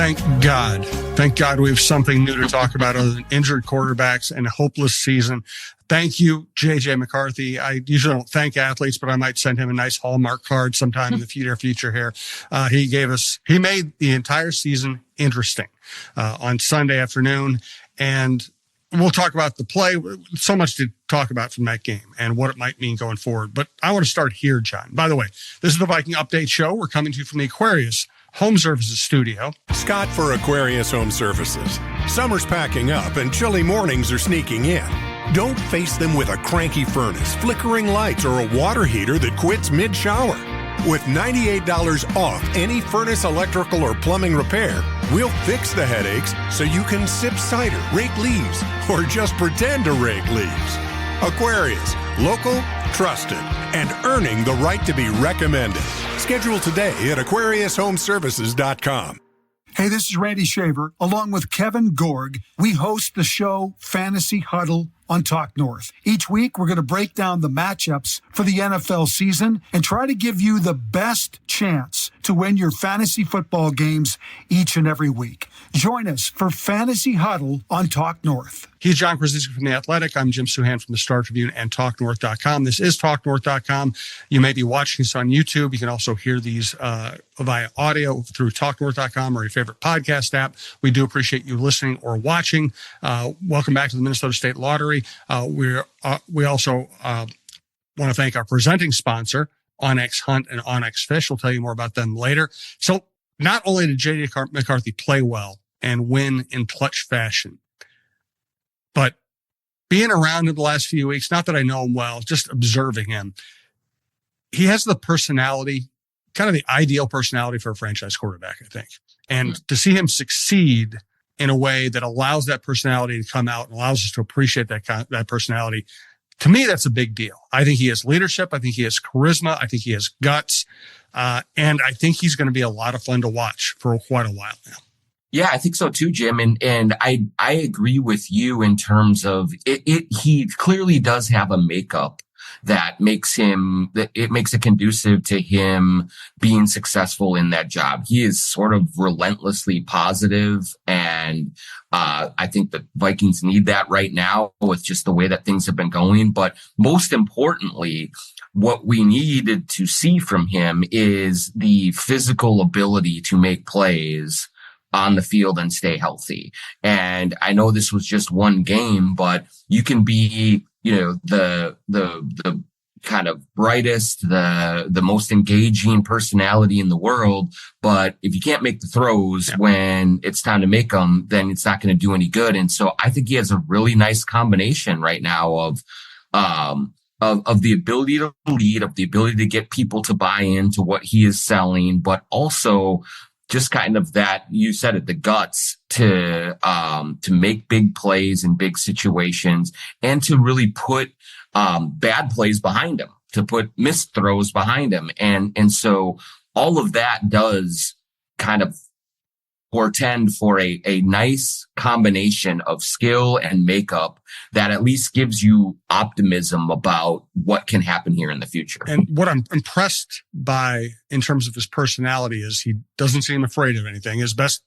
Thank God. Thank God we have something new to talk about other than injured quarterbacks and a hopeless season. Thank you, JJ McCarthy. I usually don't thank athletes, but I might send him a nice Hallmark card sometime in the future here. He made the entire season interesting on Sunday afternoon. And we'll talk about the play. So much to talk about from that game and what it might mean going forward. But I want to start here, John. By the way, this is the Viking Update Show. We're coming to you from the Aquarius Home Services studio. Scott for Aquarius Home Services. Summer's packing up and chilly mornings are sneaking in. Don't face them with a cranky furnace, flickering lights, or a water heater that quits mid-shower. With $98 off any furnace, electrical, or plumbing repair, we'll fix the headaches so you can sip cider, rake leaves, or just pretend to rake leaves. Aquarius, local, trusted, and earning the right to be recommended. Schedule today at AquariusHomeservices.com. Hey, this is Randy Shaver. Along with Kevin Gorg, we host the show Fantasy Huddle on Talk North. Each week, we're going to break down the matchups for the NFL season and try to give you the best chance to win your fantasy football games each and every week. Join us for Fantasy Huddle on Talk North. He's John Krawczynski from The Athletic. I'm Jim Souhan from the Star Tribune and TalkNorth.com. This is TalkNorth.com. You may be watching us on YouTube. You can also hear these via audio through TalkNorth.com or your favorite podcast app. We do appreciate you listening or watching. Welcome back to the Minnesota State Lottery. We also want to thank our presenting sponsor, Onyx Hunt and Onyx Fish. We'll tell you more about them later. So not only did J.D. McCarthy play well and win in clutch fashion, but being around him the last few weeks, not that I know him well, just observing him, he has the personality, kind of the ideal personality for a franchise quarterback, I think. And to see him succeed in a way that allows that personality to come out and allows us to appreciate that personality, to me, that's a big deal. I think he has leadership. I think he has charisma. I think he has guts. And I think he's going to be a lot of fun to watch for quite a while now. Yeah, I think so too, Jim. And I agree with you in terms of he clearly does have a makeup that makes it conducive to him being successful in that job. He is sort of relentlessly positive, and I think the Vikings need that right now with just the way that things have been going. But most importantly, what we needed to see from him is the physical ability to make plays on the field and stay healthy. And I know this was just one game, but you can be, the kind of brightest, the most engaging personality in the world. But if you can't make the throws when it's time to make them, then it's not going to do any good. And so I think he has a really nice combination right now of the ability to lead, of the ability to get people to buy into what he is selling, but also just kind of that, you said it, the guts to make big plays in big situations and to really put bad plays behind him, to put missed throws behind him. And so all of that does kind of portend for a nice combination of skill and makeup that at least gives you optimism about what can happen here in the future. And what I'm impressed by in terms of his personality is he doesn't seem afraid of anything. His best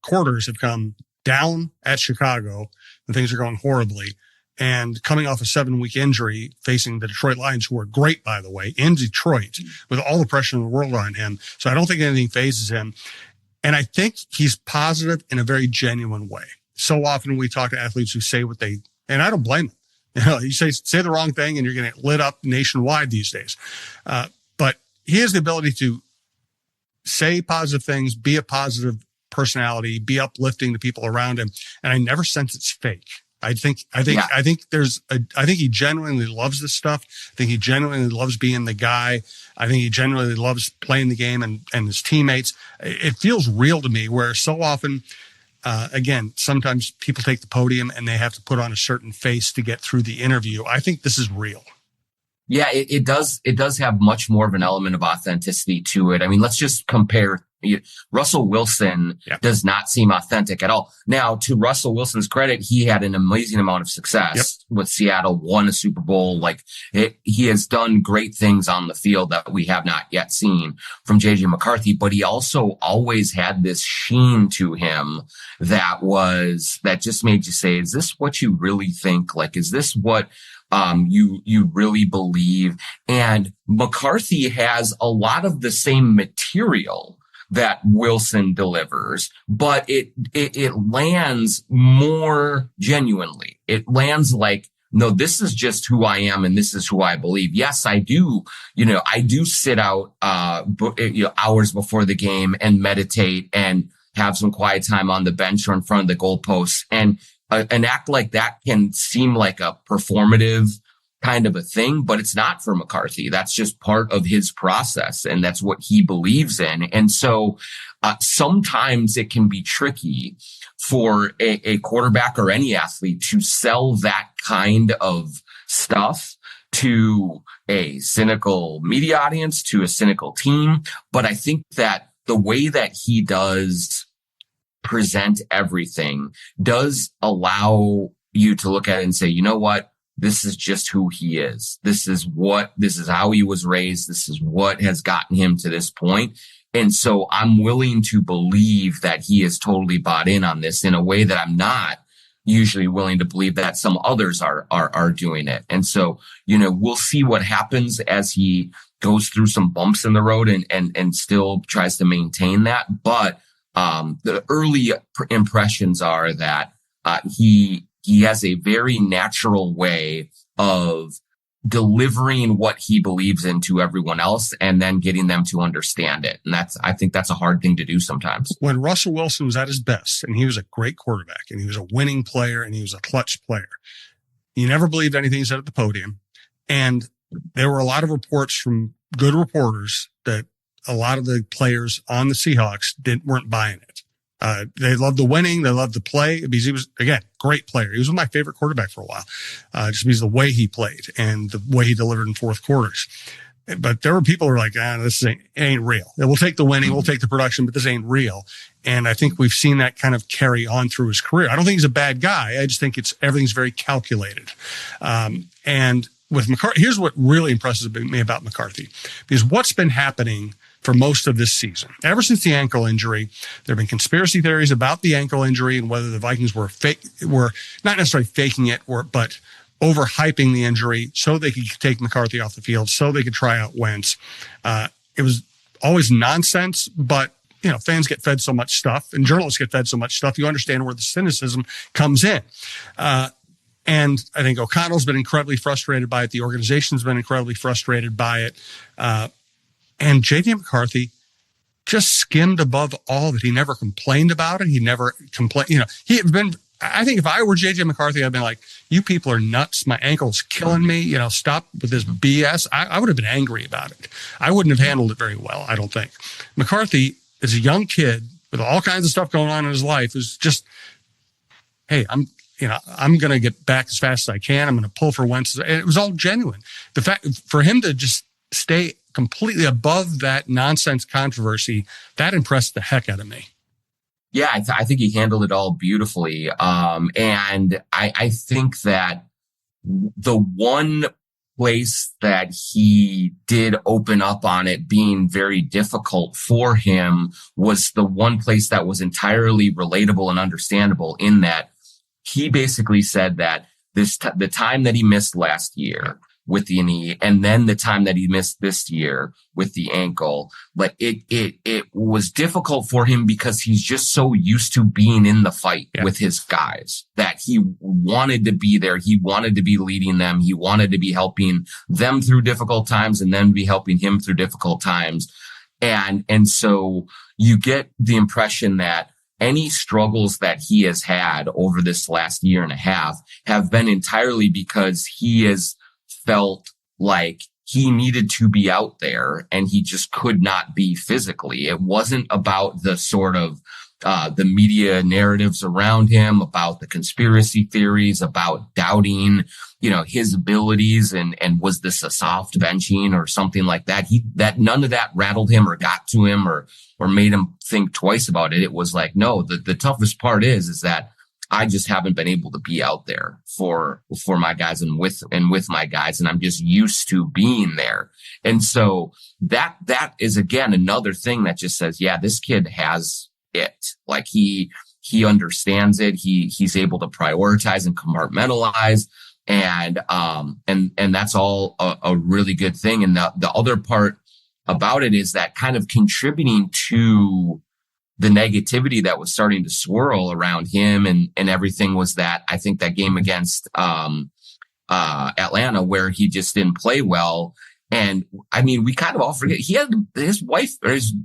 quarters have come down at Chicago and things are going horribly. And coming off a 7-week injury, facing the Detroit Lions, who are great, by the way, in Detroit, with all the pressure in the world on him. So I don't think anything phases him. And I think he's positive in a very genuine way. So often we talk to athletes who say what they, and I don't blame them. You say the wrong thing and you're going to get lit up nationwide these days. But he has the ability to say positive things, be a positive personality, be uplifting to people around him. And I never sense it's fake. I think he genuinely loves this stuff. I think he genuinely loves being the guy. I think he genuinely loves playing the game and his teammates. It feels real to me, where so often, again, sometimes people take the podium and they have to put on a certain face to get through the interview. I think this is real. Yeah, it does have much more of an element of authenticity to it. I mean, let's just compare Russell Wilson does not seem authentic at all. Now, to Russell Wilson's credit, he had an amazing amount of success with Seattle, won a Super Bowl. He has done great things on the field that we have not yet seen from JJ McCarthy, but he also always had this sheen to him that just made you say, is this what you really think? Like, is this what you really believe? And McCarthy has a lot of the same material that Wilson delivers, but it lands more genuinely. It lands like, no, this is just who I am and this is who I believe. Yes, I do sit out, hours before the game and meditate and have some quiet time on the bench or in front of the goalposts. And an act like that can seem like a performative kind of a thing, but it's not for McCarthy. That's just part of his process, and that's what he believes in. And so sometimes it can be tricky for a quarterback or any athlete to sell that kind of stuff to a cynical media audience, to a cynical team. But I think that the way that he does present everything does allow you to look at it and say, you know what? This is just who he is. This is how he was raised. This is what has gotten him to this point. And so I'm willing to believe that he is totally bought in on this in a way that I'm not usually willing to believe that some others are doing it. And so, we'll see what happens as he goes through some bumps in the road and still tries to maintain that. But the early impressions are that he has a very natural way of delivering what he believes in to everyone else and then getting them to understand it. And I think that's a hard thing to do sometimes. When Russell Wilson was at his best, and he was a great quarterback, and he was a winning player, and he was a clutch player, you never believed anything he said at the podium. And there were a lot of reports from good reporters that a lot of the players on the Seahawks weren't buying it. They loved the winning. They loved the play because he was, again, great player. He was my favorite quarterback for a while, just because of the way he played and the way he delivered in fourth quarters. But there were people who were like, this ain't real. We'll take the winning. We'll take the production, but this ain't real. And I think we've seen that kind of carry on through his career. I don't think he's a bad guy. I just think everything's very calculated. And with McCarthy, here's what really impresses me about McCarthy, because what's been happening for most of this season, ever since the ankle injury, there have been conspiracy theories about the ankle injury and whether the Vikings were not necessarily faking it, but overhyping the injury so they could take McCarthy off the field, so they could try out Wentz. It was always nonsense, but fans get fed so much stuff and journalists get fed so much stuff. You understand where the cynicism comes in. And I think O'Connell's been incredibly frustrated by it. The organization's been incredibly frustrated by it. And J.J. McCarthy just skimmed above all of it. He never complained about it. He never complained. I think if I were J.J. McCarthy, I'd been like, you people are nuts. My ankle's killing me. Stop with this BS. I would have been angry about it. I wouldn't have handled it very well, I don't think. McCarthy is a young kid with all kinds of stuff going on in his life who's just, hey, I'm going to get back as fast as I can. I'm going to pull for Wentz. And it was all genuine. The fact for him to just stay completely above that nonsense controversy, that impressed the heck out of me. Yeah, I think he handled it all beautifully. And I think that the one place that he did open up on it being very difficult for him was the one place that was entirely relatable and understandable, in that he basically said that the time that he missed last year with the knee, and then the time that he missed this year with the ankle, like it was difficult for him because he's just so used to being in the fight with his guys that he wanted to be there. He wanted to be leading them. He wanted to be helping them through difficult times and then be helping him through difficult times. And so you get the impression that any struggles that he has had over this last year and a half have been entirely because he has felt like he needed to be out there and he just could not be physically. It wasn't about the sort of the media narratives around him, about the conspiracy theories, about doubting, his abilities, and was this a soft benching or something like that. That none of that rattled him or got to him or made him think twice about it. It was like, no, the toughest part is that I just haven't been able to be out there for my guys and with my guys. And I'm just used to being there. And so that is, again, another thing that just says, yeah, this kid has it. Like he understands it. He's able to prioritize and compartmentalize. And that's all a really good thing. And the other part about it is that kind of contributing to the negativity that was starting to swirl around him and everything was that I think that game against Atlanta where he just didn't play well. And I mean, we kind of all forget he had his wife or his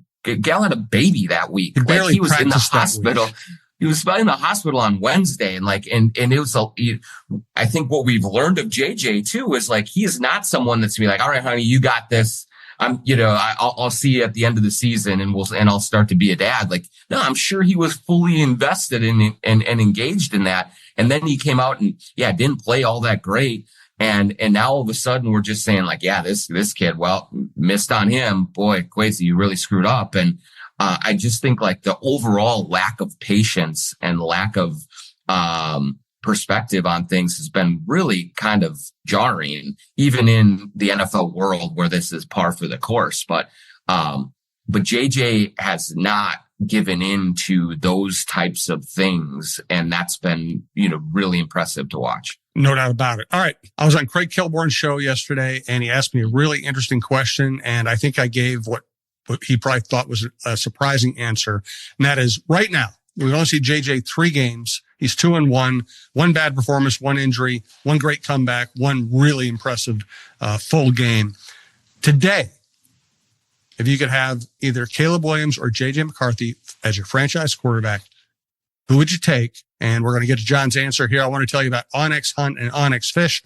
gal had a baby that week. Like he was in the hospital. He was in the hospital on Wednesday, and it was I think what we've learned of JJ too is like he is not someone that's gonna be like, all right, honey, you got this. I'll see you at the end of the season and I'll start to be a dad. Like, no, I'm sure he was fully invested in and engaged in that. And then he came out and didn't play all that great. And now all of a sudden we're just saying like, yeah, this kid, well, missed on him. Boy, Kwesi, you really screwed up. And, I just think like the overall lack of patience and lack of, perspective on things has been really kind of jarring, even in the NFL world where this is par for the course. But JJ has not given in to those types of things. And that's been, really impressive to watch. No doubt about it. All right. I was on Craig Kilborn's show yesterday and he asked me a really interesting question. And I think I gave what he probably thought was a surprising answer. And that is right now, we only see JJ 3 games. He's 2-1, 1 bad performance, 1 injury, 1 great comeback, 1 really impressive, full game. Today, if you could have either Caleb Williams or JJ McCarthy as your franchise quarterback, who would you take? And we're going to get to John's answer here. I want to tell you about Onyx Hunt and Onyx Fish.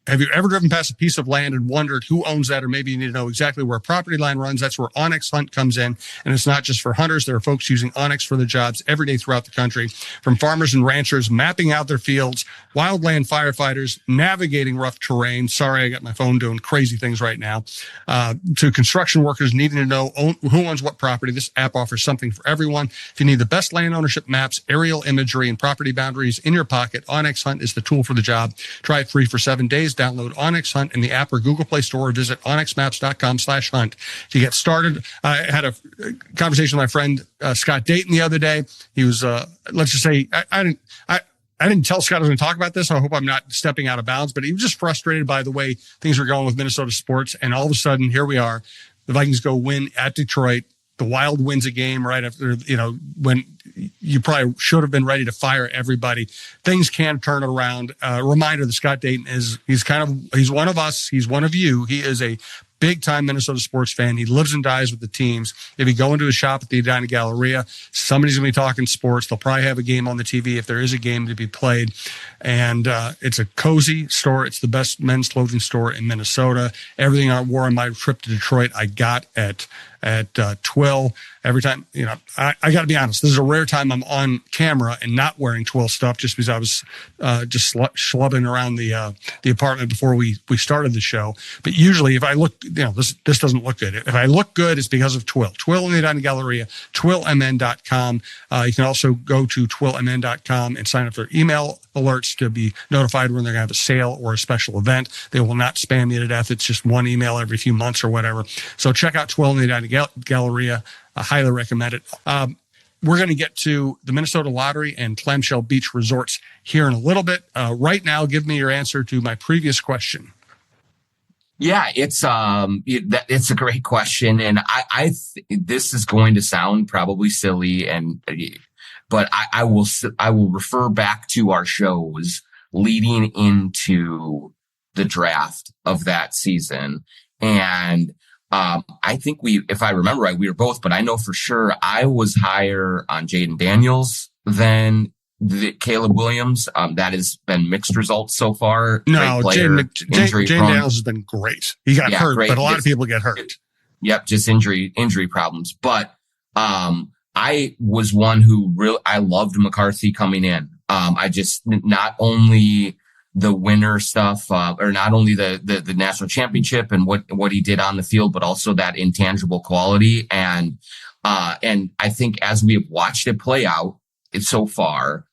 Have you ever driven past a piece of land and wondered who owns that? Or maybe you need to know exactly where a property line runs. That's where Onyx Hunt comes in. And it's not just for hunters. There are folks using Onyx for their jobs every day throughout the country, from farmers and ranchers mapping out their fields, wildland firefighters navigating rough terrain. Sorry, I got my phone doing crazy things right now. To construction workers needing to know who owns what property. This app offers something for everyone. If you need the best land ownership maps, aerial imagery, and property boundaries in your pocket, Onyx Hunt is the tool for the job. Try it free for 7 days. Download Onyx Hunt in the app or Google Play Store or visit onyxmaps.com/hunt to get started. I had a conversation with my friend Scott Dayton the other day. He was, let's just say, I didn't tell Scott I was going to talk about this. I hope I'm not stepping out of bounds, but he was just frustrated by the way things were going with Minnesota sports. And all of a sudden, here we are. The Vikings go win at Detroit. The Wild wins a game right after, when you probably should have been ready to fire everybody. Things can turn it around. Reminder that Scott Dayton he's one of us. He's one of you. He is a big time Minnesota sports fan. He lives and dies with the teams. If you go into a shop at the Edina Galleria, somebody's going to be talking sports. They'll probably have a game on the TV if there is a game to be played. And it's a cozy store. It's the best men's clothing store in Minnesota. Everything I wore on my trip to Detroit, I got at Twill. Every time, I got to be honest, this is a rare time I'm on camera and not wearing Twill stuff just because I was just schlubbing around the apartment before we started the show. But usually if I look, this doesn't look good. If I look good, it's because of Twill. Twill in the Edina Galleria, twillmn.com. You can also go to twillmn.com and sign up for email alerts to be notified when they're going to have a sale or a special event. They will not spam you to death. It's just one email every few months or whatever. So check out Twill in the Edina Galleria. I highly recommend it. We're going to get to the Minnesota Lottery and Clamshell Beach Resorts here in a little bit. Right now, give me your answer to my previous question. Yeah, it's a great question, and this is going to sound probably silly, but I will refer back to our shows leading into the draft of that season, and I think if I remember right, we were both, but I know for sure I was higher on Jaden Daniels than Caleb Williams. That has been mixed results so far. No, Jaden Daniels has been great. He got hurt, but a lot of people get hurt. Yep, just injury problems. But I I was one who I loved McCarthy coming in. I just, not only the winner stuff, or not only the national championship and what he did on the field, but also that intangible quality. And I think as we have watched it play out so far,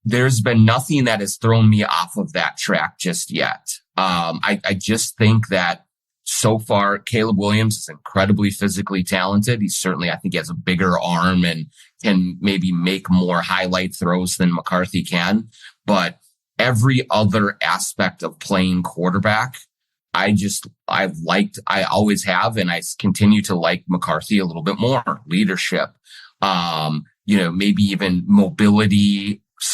there's been nothing that has thrown me off of that track just yet. I just think that so far, Caleb Williams is incredibly physically talented. He's certainly, I think he has a bigger arm and can maybe make more highlight throws than McCarthy can. But every other aspect of playing quarterback, I always have, and I continue to like McCarthy a little bit more. Leadership, maybe even mobility /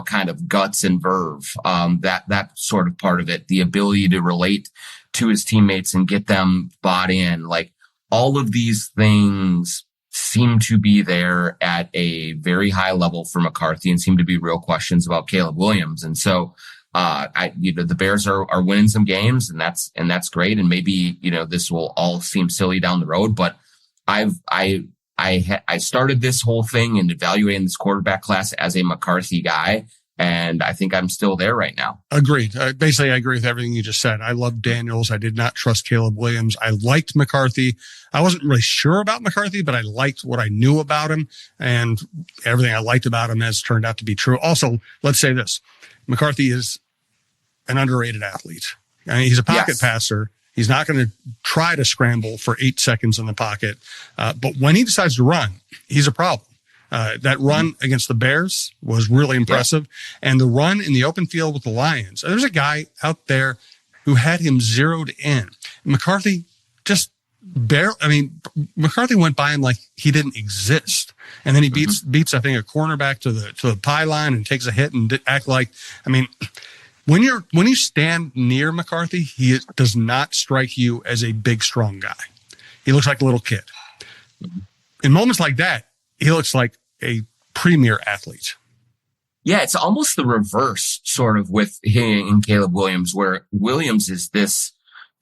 kind of guts and verve, that sort of part of it, the ability to relate to his teammates and get them bought in. Like, all of these things seem to be there at a very high level for McCarthy and seem to be real questions about Caleb Williams. And so, the Bears are winning some games, and that's great. And maybe, this will all seem silly down the road, but I started this whole thing and evaluating this quarterback class as a McCarthy guy. And I think I'm still there right now. Agreed. Basically, I agree with everything you just said. I love Daniels. I did not trust Caleb Williams. I liked McCarthy. I wasn't really sure about McCarthy, but I liked what I knew about him, and everything I liked about him has turned out to be true. Also, let's say this. McCarthy is an underrated athlete. I mean, he's a pocket passer. He's not going to try to scramble for 8 seconds in the pocket. But when he decides to run, he's a problem. That run against the Bears was really impressive. Yeah. And the run in the open field with the Lions, there's a guy out there who had him zeroed in. McCarthy just McCarthy went by him like he didn't exist. And then he beats, I think, a cornerback to the pylon and takes a hit and act like, when you stand near McCarthy, he does not strike you as a big, strong guy. He looks like a little kid. In moments like that, he looks like a premier athlete. Yeah, it's almost the reverse sort of with him and Caleb Williams, where Williams is this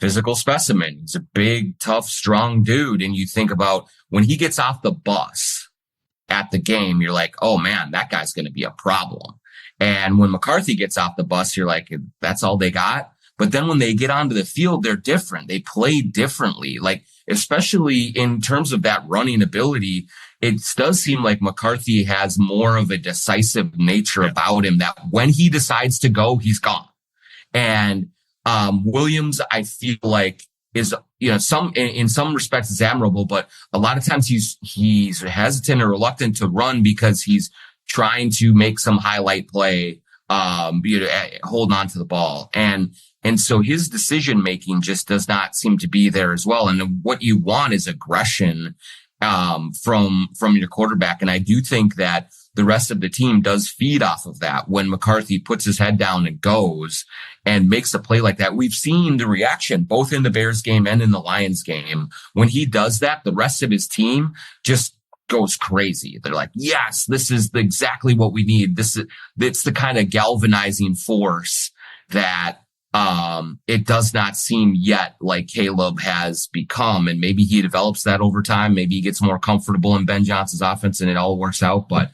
physical specimen. He's a big, tough, strong dude. And you think about when he gets off the bus at the game, you're like, oh man, that guy's going to be a problem. And when McCarthy gets off the bus, you're like, that's all they got. But then when they get onto the field, they're different. They play differently. Like, especially in terms of that running ability, it does seem like McCarthy has more of a decisive nature about him, that when he decides to go, he's gone. And Williams, I feel like, is, in some respects is admirable, but a lot of times he's hesitant or reluctant to run because he's trying to make some highlight play, holding on to the ball. And so his decision making just does not seem to be there as well. And what you want is aggression, from your quarterback. And I do think that the rest of the team does feed off of that. When McCarthy puts his head down and goes and makes a play like that, we've seen the reaction both in the Bears game and in the Lions game. When he does that, the rest of his team just goes crazy. They're like, yes, this is exactly what we need. It's the kind of galvanizing force that it does not seem yet like Caleb has become. And maybe he develops that over time. Maybe he gets more comfortable in Ben Johnson's offense and it all works out. But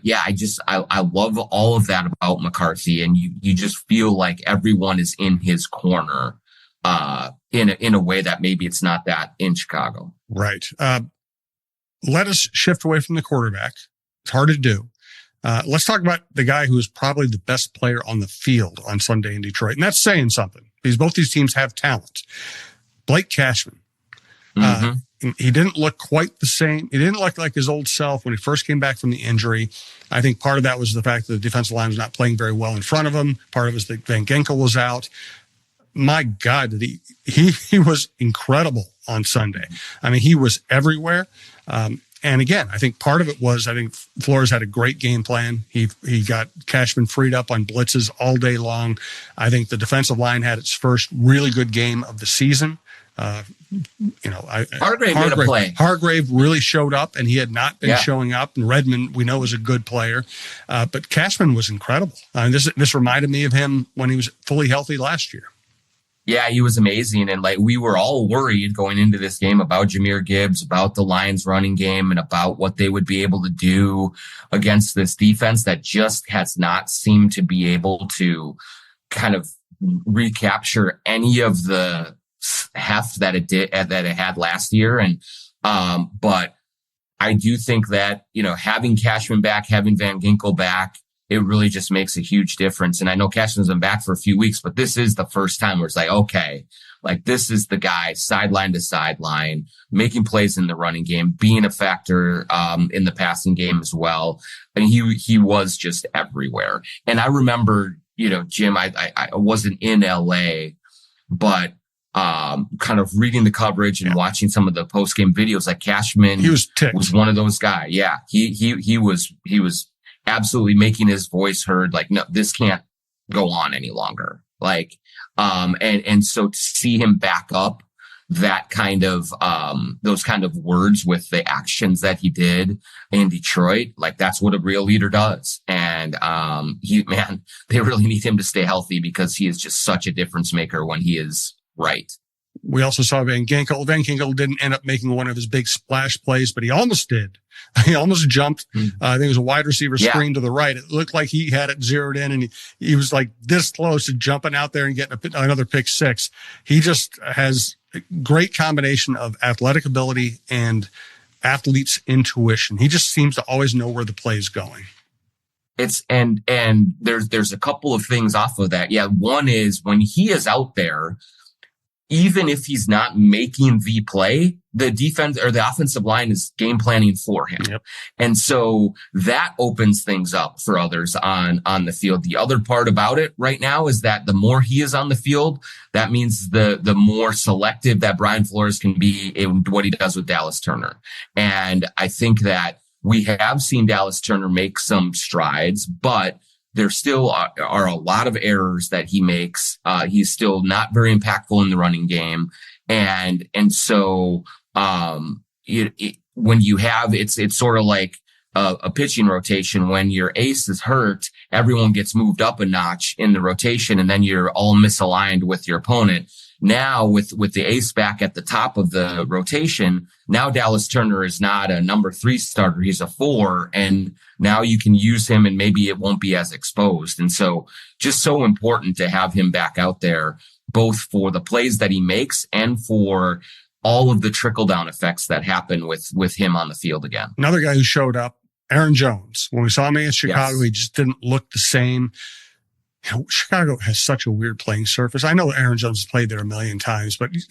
yeah, I love all of that about McCarthy. And you just feel like everyone is in his corner, in a way that maybe it's not that in Chicago. Right. Let us shift away from the quarterback. It's hard to do. Let's talk about the guy who is probably the best player on the field on Sunday in Detroit. And that's saying something, because both these teams have talent. Blake Cashman. He didn't look quite the same. He didn't look like his old self when he first came back from the injury. I think part of that was the fact that the defensive line was not playing very well in front of him. Part of it was that Van Ginkel was out. My God, did he was incredible on Sunday. He was everywhere. And again, I think part of it was, I think Flores had a great game plan. He got Cashman freed up on blitzes all day long. I think the defensive line had its first really good game of the season. Hargrave made a play. Hargrave really showed up, and he had not been showing up. And Redmond, we know, is a good player. But Cashman was incredible. This reminded me of him when he was fully healthy last year. Yeah, he was amazing. And like, we were all worried going into this game about Jahmyr Gibbs, about the Lions running game, and about what they would be able to do against this defense that just has not seemed to be able to kind of recapture any of the heft that it had last year. And, but I do think that, having Cashman back, having Van Ginkel back, it really just makes a huge difference. And I know Cashman's been back for a few weeks, but this is the first time where it's like, okay, like this is the guy sideline to sideline, making plays in the running game, being a factor, in the passing game as well. And he was just everywhere. And I remember, Jim, I wasn't in LA, but, kind of reading the coverage and watching some of the post game videos, like Cashman, he was one of those guys. Yeah. He was absolutely making his voice heard. Like, no, this can't go on any longer. Like, and so to see him back up that kind of, those kind of words with the actions that he did in Detroit, like that's what a real leader does. And, they really need him to stay healthy because he is just such a difference maker when he is right. We also saw Van Ginkel. Van Ginkel didn't end up making one of his big splash plays, but he almost did. He almost jumped. I think it was a wide receiver screen to the right. It looked like he had it zeroed in, and he was like this close to jumping out there and getting another pick six. He just has a great combination of athletic ability and athlete's intuition. He just seems to always know where the play is going. And there's a couple of things off of that. Yeah. One is when he is out there, even if he's not making the play, the defense or the offensive line is game planning for him. Yep. And so that opens things up for others on the field. The other part about it right now is that the more he is on the field, that means the more selective that Brian Flores can be in what he does with Dallas Turner. And I think that we have seen Dallas Turner make some strides, but there still are a lot of errors that he makes. He's still not very impactful in the running game. And so, when you have, it's sort of like a pitching rotation. When your ace is hurt, everyone gets moved up a notch in the rotation, and then you're all misaligned with your opponent. Now with the ace back at the top of the rotation, now Dallas Turner is not a number 3 starter. He's a 4, and now you can use him and maybe it won't be as exposed. And so just so important to have him back out there, both for the plays that he makes and for all of the trickle down effects that happen with him on the field again. Another guy who showed up, Aaron Jones. When we saw him against Chicago, he just didn't look the same. Chicago has such a weird playing surface. I know Aaron Jones has played there a million times, but you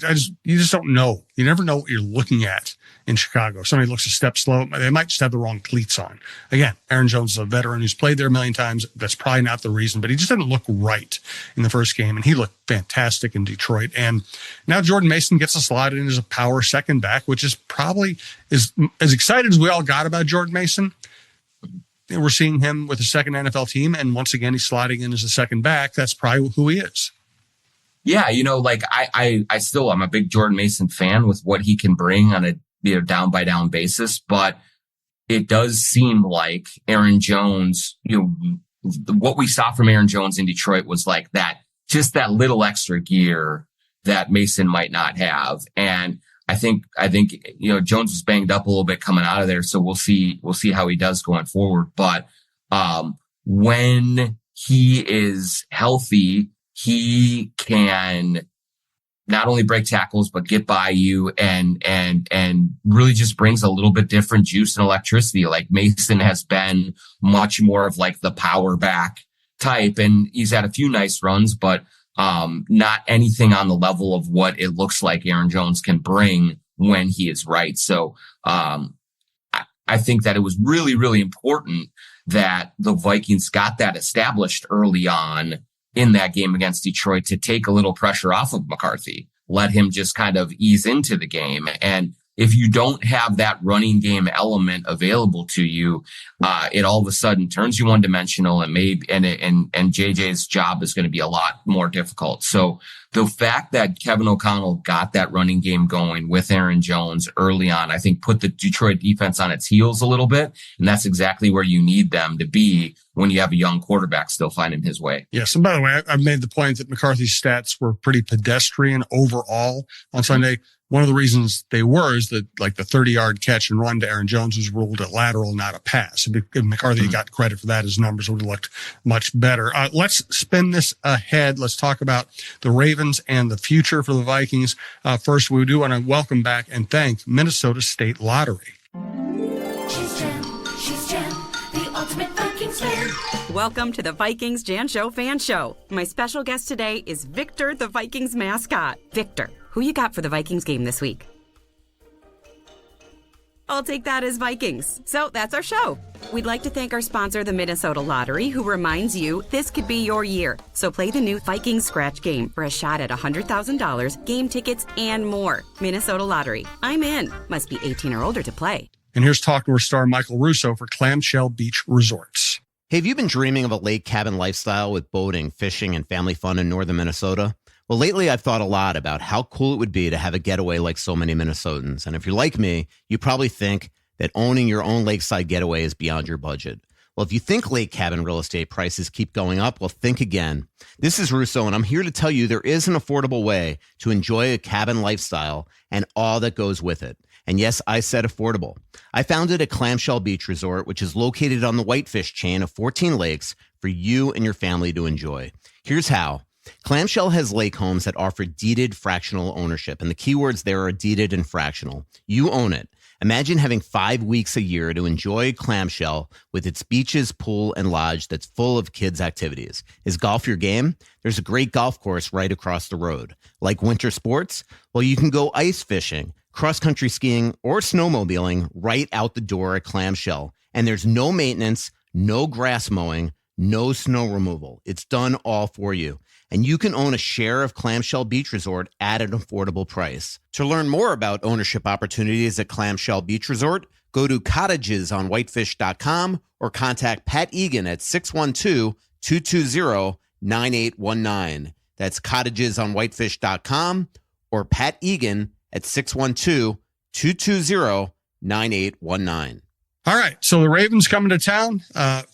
just don't know. You never know what you're looking at in Chicago. Somebody looks a step slow. They might just have the wrong cleats on. Again, Aaron Jones is a veteran who's played there a million times. That's probably not the reason, but he just didn't look right in the first game, and he looked fantastic in Detroit. And now Jordan Mason gets a slot in as a power second back, which is probably as excited as we all got about Jordan Mason. We're seeing him with a second NFL team, and once again, he's slotting in as a second back. That's probably who he is. Yeah, like I'm a big Jordan Mason fan with what he can bring on a down by down basis, but it does seem like Aaron Jones, what we saw from Aaron Jones in Detroit was like that, just that little extra gear that Mason might not have. And I think, Jones was banged up a little bit coming out of there. So we'll see how he does going forward. But, when he is healthy, he can not only break tackles, but get by you and really just brings a little bit different juice and electricity. Like Mason has been much more of like the power back type, and he's had a few nice runs, but not anything on the level of what it looks like Aaron Jones can bring when he is right. So, I think that it was really, really important that the Vikings got that established early on in that game against Detroit to take a little pressure off of McCarthy, let him just kind of ease into the game. And if you don't have that running game element available to you, it all of a sudden turns you one dimensional, and JJ's job is going to be a lot more difficult. So the fact that Kevin O'Connell got that running game going with Aaron Jones early on, I think put the Detroit defense on its heels a little bit. And that's exactly where you need them to be when you have a young quarterback still finding his way. Yes. And by the way, I've made the point that McCarthy's stats were pretty pedestrian overall on Sunday. One of the reasons they were is that like the 30-yard catch and run to Aaron Jones was ruled a lateral, not a pass. If McCarthy got credit for that, his numbers would have looked much better. Let's spin this ahead. Let's talk about the Ravens and the future for the Vikings. First, we do want to welcome back and thank Minnesota State Lottery. She's Jen, the ultimate Vikings fan. Welcome to the Vikings Jan Show Fan Show. My special guest today is Victor, the Vikings mascot. Victor, who you got for the Vikings game this week? I'll take that as Vikings. So that's our show. We'd like to thank our sponsor, the Minnesota Lottery, who reminds you this could be your year. So play the new Vikings Scratch game for a shot at $100,000, game tickets, and more. Minnesota Lottery. I'm in. Must be 18 or older to play. And here's Talk North star Michael Russo for Clamshell Beach Resorts. Hey, have you been dreaming of a lake cabin lifestyle with boating, fishing, and family fun in northern Minnesota? Well, lately I've thought a lot about how cool it would be to have a getaway like so many Minnesotans. And if you're like me, you probably think that owning your own lakeside getaway is beyond your budget. Well, if you think lake cabin real estate prices keep going up, well, think again. This is Russo, and I'm here to tell you there is an affordable way to enjoy a cabin lifestyle and all that goes with it. And yes, I said affordable. I founded a Clamshell Beach Resort, which is located on the Whitefish chain of 14 lakes for you and your family to enjoy. Here's how. Clamshell has lake homes that offer deeded fractional ownership, and the keywords there are deeded and fractional. You own it. Imagine having 5 weeks a year to enjoy Clamshell with its beaches, pool, and lodge that's full of kids' activities. Is golf your game? There's a great golf course right across the road. Like winter sports? Well, you can go ice fishing, cross-country skiing, or snowmobiling right out the door at Clamshell. And there's no maintenance, no grass mowing, no snow removal. It's done all for you. And you can own a share of Clamshell Beach Resort at an affordable price. To learn more about ownership opportunities at Clamshell Beach Resort, go to cottagesonwhitefish.com or contact Pat Egan at 612-220-9819. That's cottagesonwhitefish.com or Pat Egan at 612-220-9819. All right. So the Ravens coming to town.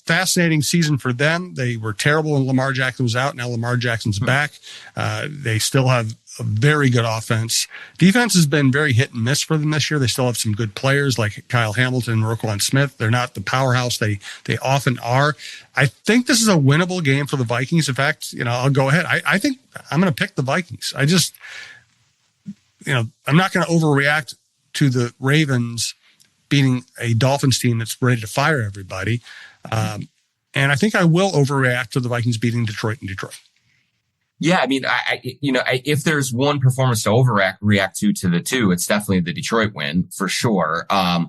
Fascinating season for them. They were terrible when Lamar Jackson was out. Now Lamar Jackson's back. They still have a very good offense. Defense has been very hit and miss for them this year. They still have some good players like Kyle Hamilton and Roquan Smith. They're not the powerhouse they often are. I think this is a winnable game for the Vikings. In fact, I'll go ahead. I think I'm going to pick the Vikings. I'm not going to overreact to the Ravens beating a Dolphins team that's ready to fire everybody. And I think I will overreact to the Vikings beating Detroit in Detroit. Yeah, I mean, if there's one performance to overreact to the two, it's definitely the Detroit win for sure. And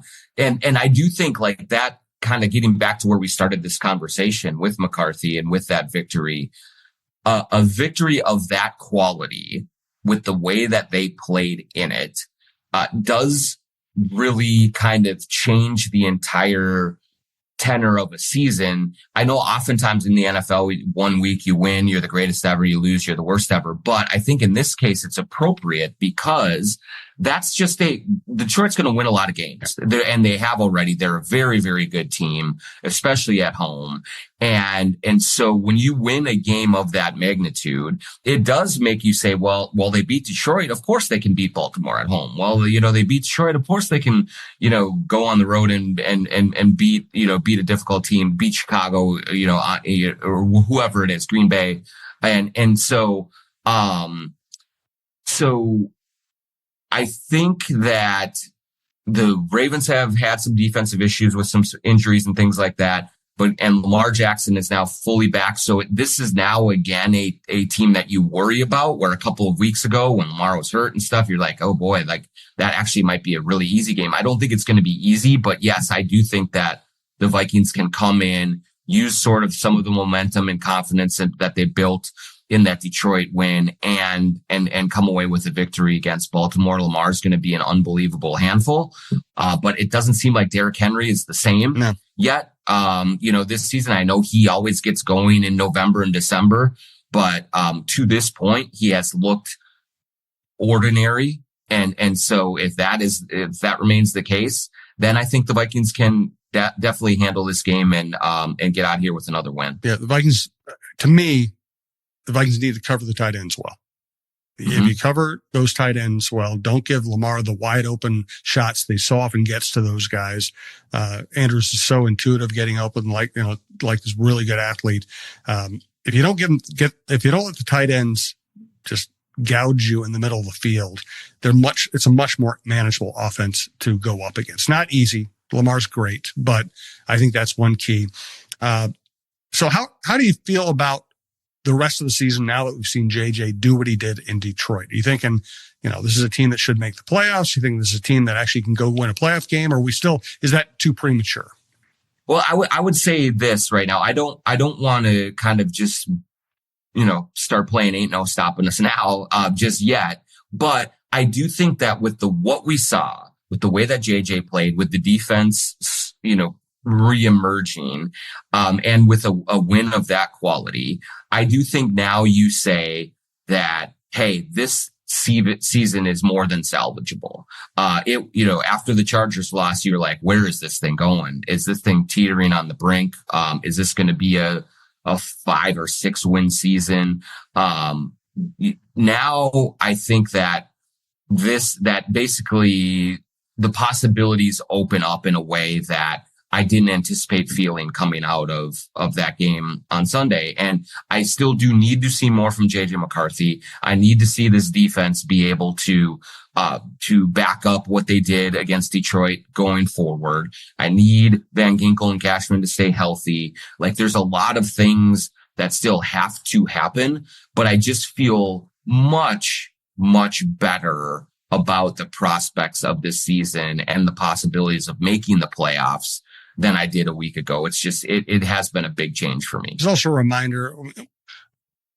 I do think like that, kind of getting back to where we started this conversation with McCarthy and with that victory, a victory of that quality with the way that they played in it, does really kind of change the entire tenor of a season. I know oftentimes in the NFL, 1 week you win, you're the greatest ever, you lose, you're the worst ever. But I think in this case, it's appropriate because that's just Detroit's going to win a lot of games. And they have already. They're a very, very good team, especially at home. And so when you win a game of that magnitude, it does make you say, well, they beat Detroit. Of course they can beat Baltimore at home. Well, they beat Detroit. Of course they can, go on the road and beat a difficult team, beat Chicago, or whoever it is, Green Bay. So I think that the Ravens have had some defensive issues with some injuries and things like that. And Lamar Jackson is now fully back. So this is now again a team that you worry about, where a couple of weeks ago when Lamar was hurt and stuff, you're like, oh boy, like that actually might be a really easy game. I don't think it's going to be easy, but yes, I do think that the Vikings can come in, use sort of some of the momentum and confidence that they built in that Detroit win and come away with a victory against Baltimore. Lamar's going to be an unbelievable handful. But it doesn't seem like Derrick Henry is the same yet. This season, I know he always gets going in November and December, but to this point, he has looked ordinary. And so if that remains the case, then I think the Vikings can definitely handle this game and get out here with another win. Yeah, the Vikings, to me, the Vikings need to cover the tight ends well. If you cover those tight ends well, don't give Lamar the wide open shots they so often gets to those guys. Andrews is so intuitive getting open, like this really good athlete. If you don't if you don't let the tight ends just gouge you in the middle of the field, it's a much more manageable offense to go up against. Not easy. Lamar's great, but I think that's one key. So how do you feel about the rest of the season now that we've seen JJ do what he did in Detroit? Are you thinking, this is a team that should make the playoffs? You think this is a team that actually can go win a playoff game? Or is that too premature? Well, I would say this right now. I don't want to kind of just, start playing ain't no stopping us now, just yet. But I do think that with what we saw, with the way that JJ played, with the defense, reemerging, and with a win of that quality, I do think now you say that, hey, this season is more than salvageable. After the Chargers loss, you're like, where is this thing going? Is this thing teetering on the brink? Is this going to be a 5 or 6 win season? Now I think that basically the possibilities open up in a way that I didn't anticipate feeling coming out of that game on Sunday. And I still do need to see more from JJ McCarthy. I need to see this defense be able to back up what they did against Detroit going forward. I need Van Ginkel and Cashman to stay healthy. Like, there's a lot of things that still have to happen, but I just feel much, much better about the prospects of this season and the possibilities of making the playoffs than I did a week ago. It's just, it has been a big change for me. It's also a reminder,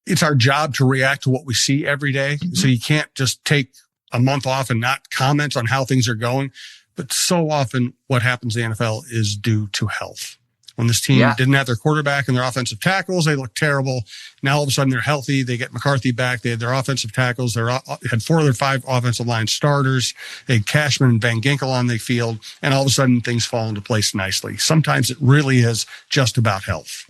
it's our job to react to what we see every day. So you can't just take a month off and not comment on how things are going. But so often what happens in the NFL is due to health. When this team didn't have their quarterback and their offensive tackles, they looked terrible. Now all of a sudden they're healthy. They get McCarthy back. They had their offensive tackles. They had 4 of their 5 offensive line starters. They had Cashman and Van Ginkel on the field. And all of a sudden things fall into place nicely. Sometimes it really is just about health.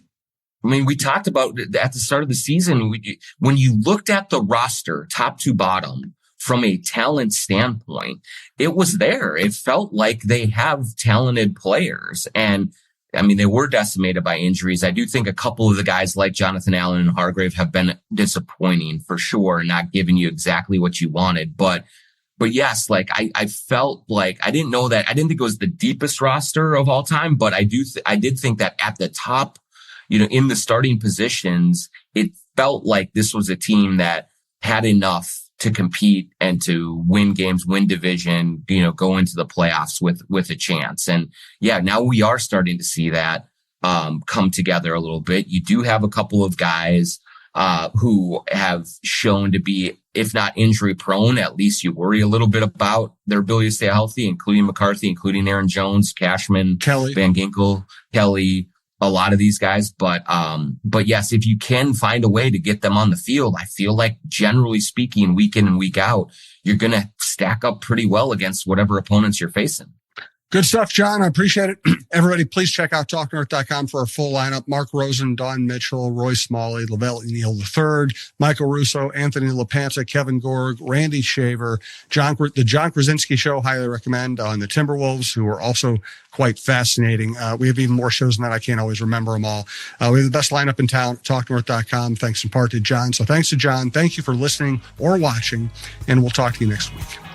I mean, we talked about at the start of the season, when you looked at the roster, top to bottom, from a talent standpoint, it was there. It felt like they have talented players. And I mean, they were decimated by injuries. I do think a couple of the guys like Jonathan Allen and Hargrave have been disappointing for sure, not giving you exactly what you wanted. But yes, like I felt like I didn't think it was the deepest roster of all time, but I did think that at the top, in the starting positions, it felt like this was a team that had enough to compete and to win games, win division, go into the playoffs with a chance. And now we are starting to see that come together a little bit. You do have a couple of guys who have shown to be, if not injury prone, at least you worry a little bit about their ability to stay healthy, including McCarthy, including Aaron Jones, Cashman, Kelly, Van Ginkel, Kelly, a lot of these guys. But yes, if you can find a way to get them on the field, I feel like generally speaking, week in and week out, you're going to stack up pretty well against whatever opponents you're facing. Good stuff, John. I appreciate it. Everybody, please check out TalkNorth.com for our full lineup. Mark Rosen, Don Mitchell, Roy Smalley, Lavelle Neal III, Michael Russo, Anthony LaPanta, Kevin Gorg, Randy Shaver, the John Krawczynski Show, highly recommend, on the Timberwolves, who are also quite fascinating. We have even more shows than that. I can't always remember them all. We have the best lineup in town, TalkNorth.com. Thanks in part to John. So thanks to John. Thank you for listening or watching, and we'll talk to you next week.